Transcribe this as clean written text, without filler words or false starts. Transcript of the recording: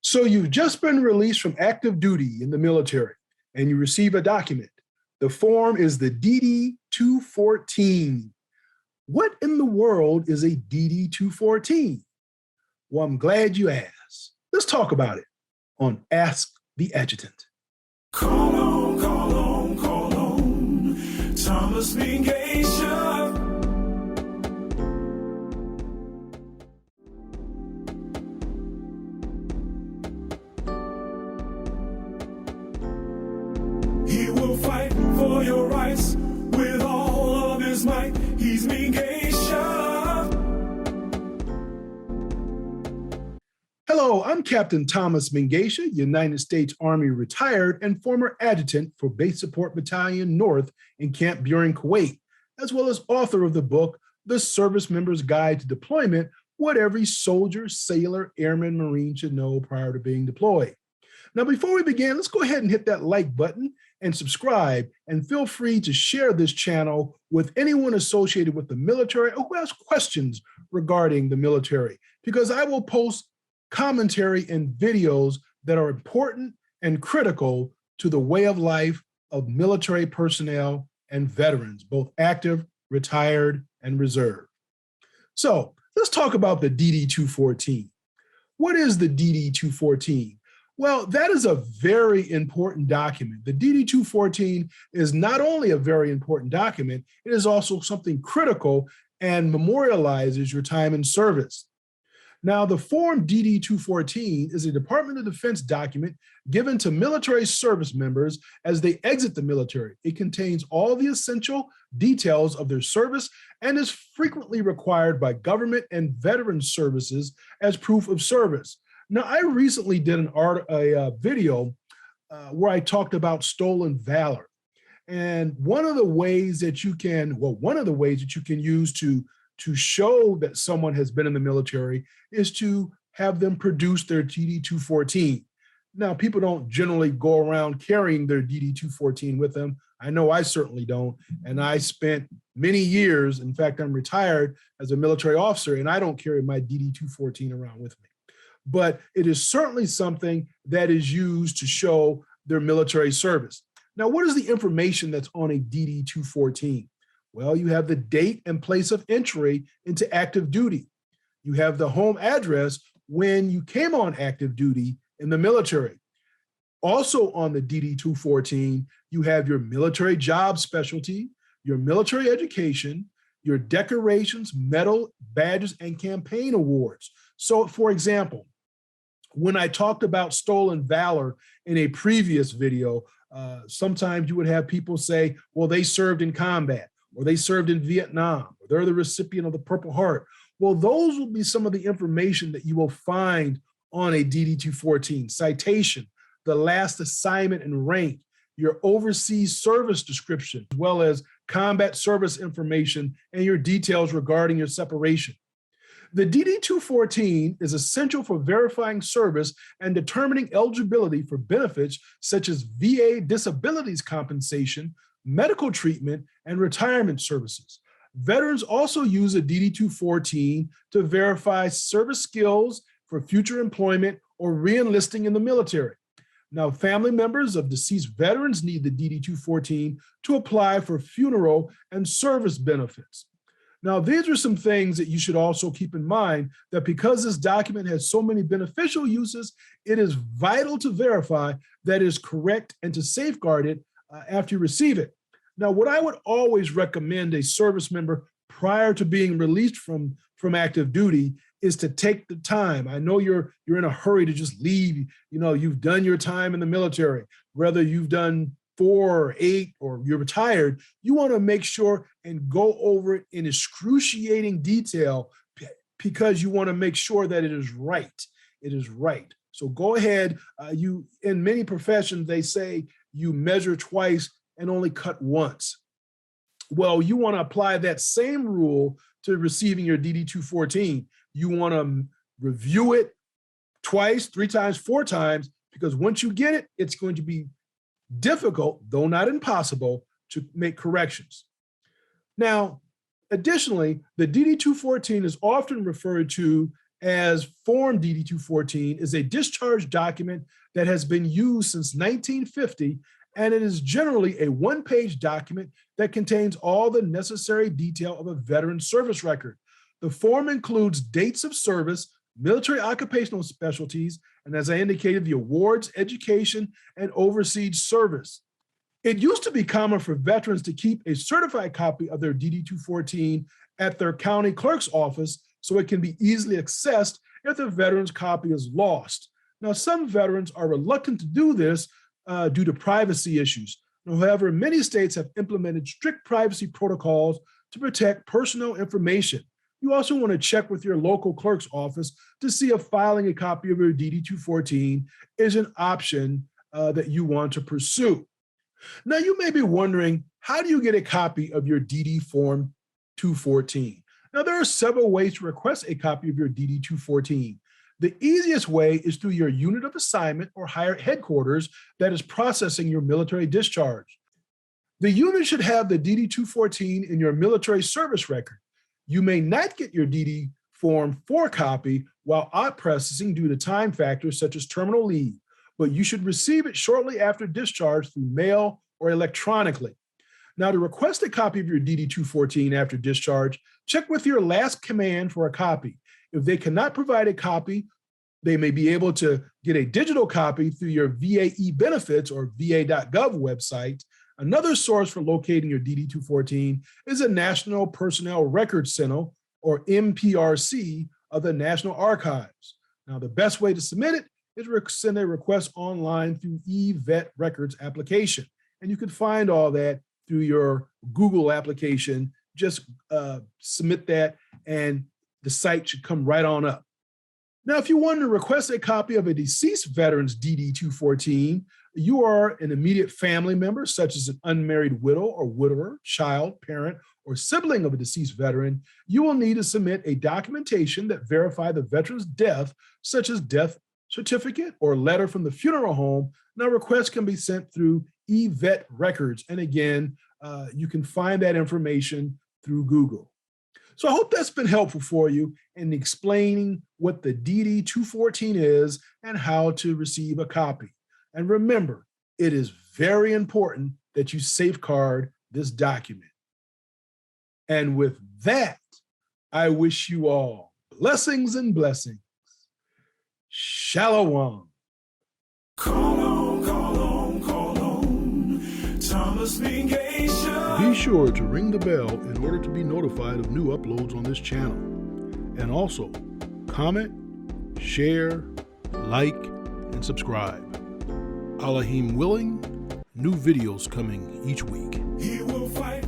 So you've just been released from active duty in the military and you receive a document. The form is the DD-214. What in the world is a DD-214? Well, I'm glad you asked. Let's talk about it on Ask the Adjutant. Call on, call on, call on, Thomas Mingasha. He will fight for your rights with all of his might. He's Mingasha. Hello, I'm Captain Thomas Mingasha, United States Army retired and former adjutant for Base Support Battalion North in Camp Buren, Kuwait, as well as author of the book, The Service Member's Guide to Deployment, What Every Soldier, Sailor, Airman, Marine should know prior to being deployed. Now, before we begin, let's go ahead and hit that like button and subscribe, and feel free to share this channel with anyone associated with the military or who has questions regarding the military, because I will post commentary and videos that are important and critical to the way of life of military personnel and veterans, both active, retired, and reserve. So let's talk about the DD-214. What is the DD-214? Well, that is a very important document. The DD-214 is not only a very important document, it is also something critical and memorializes your time in service. Now, the Form DD-214 is a Department of Defense document given to military service members as they exit the military. It contains all the essential details of their service and is frequently required by government and veteran services as proof of service. Now, I recently did a video where I talked about stolen valor. And one of the ways that you can use to show that someone has been in the military is to have them produce their DD-214. Now, people don't generally go around carrying their DD-214 with them. I know I certainly don't. And I spent many years, in fact, I'm retired as a military officer, and I don't carry my DD-214 around with me. But it is certainly something that is used to show their military service. Now, what is the information that's on a DD-214? Well, you have the date and place of entry into active duty. You have the home address when you came on active duty in the military. Also on the DD-214, you have your military job specialty, your military education, your decorations, medal, badges, and campaign awards. So, for example, when I talked about stolen valor in a previous video, sometimes you would have people say, well, they served in combat, or they served in Vietnam, or they're the recipient of the Purple Heart. Well, those will be some of the information that you will find on a DD-214. Citation, the last assignment and rank, your overseas service description, as well as combat service information and your details regarding your separation. The DD-214 is essential for verifying service and determining eligibility for benefits such as VA disabilities compensation, medical treatment, and retirement services. Veterans also use a DD-214 to verify service skills for future employment or re-enlisting in the military. Now, family members of deceased veterans need the DD-214 to apply for funeral and service benefits. Now, these are some things that you should also keep in mind, that because this document has so many beneficial uses, it is vital to verify that it is correct and to safeguard it after you receive it. Now, what I would always recommend a service member prior to being released from active duty is to take the time. I know you're in a hurry to just leave. You know, you've done your time in the military, whether you've done 4 or 8 or you're retired. You want to make sure and go over it in excruciating detail because you want to make sure that it is right. It is right. So go ahead. In many professions, they say you measure twice and only cut once. Well, you want to apply that same rule to receiving your DD-214. You want to review it twice, 3 times, 4 times, because once you get it, it's going to be difficult, though not impossible, to make corrections. Now, additionally, the DD-214 is often referred to as Form DD-214 is a discharge document that has been used since 1950, and it is generally a one-page document that contains all the necessary detail of a veteran's service record. The form includes dates of service, military occupational specialties, and as I indicated, the awards, education, and overseas service. It used to be common for veterans to keep a certified copy of their DD-214 at their county clerk's office so it can be easily accessed if the veteran's copy is lost. Now, some veterans are reluctant to do this due to privacy issues. However, many states have implemented strict privacy protocols to protect personal information. You also want to check with your local clerk's office to see if filing a copy of your DD-214 is an option that you want to pursue. Now, you may be wondering, how do you get a copy of your DD Form 214? Now, there are several ways to request a copy of your DD-214. The easiest way is through your unit of assignment or higher headquarters that is processing your military discharge. The unit should have the DD-214 in your military service record. You may not get your DD Form 4 copy while out processing due to time factors such as terminal leave, but you should receive it shortly after discharge through mail or electronically. Now, to request a copy of your DD-214 after discharge, check with your last command for a copy. If they cannot provide a copy, they may be able to get a digital copy through your VA e-benefits or va.gov website. Another source for locating your DD-214 is the National Personnel Records Center, or NPRC, of the National Archives. Now, the best way to submit it is send a request online through eVet Records application. And you can find all that through your Google application. Just submit that and the site should come right on up. Now, if you want to request a copy of a deceased veteran's DD-214, you are an immediate family member, such as an unmarried widow or widower, child, parent, or sibling of a deceased veteran, you will need to submit a documentation that verify the veteran's death, such as death certificate or letter from the funeral home. Now, requests can be sent through eVet Records. And again, you can find that information through Google. So I hope that's been helpful for you in explaining what the DD-214 is and how to receive a copy. And remember, it is very important that you safeguard this document. And with that, I wish you all blessings and blessings. Shalom. Call on, call on, call on. Thomas Mingasha. Be sure to ring the bell in order to be notified of new uploads on this channel. And also, comment, share, like, and subscribe. Allahim willing, new videos coming each week. He will fight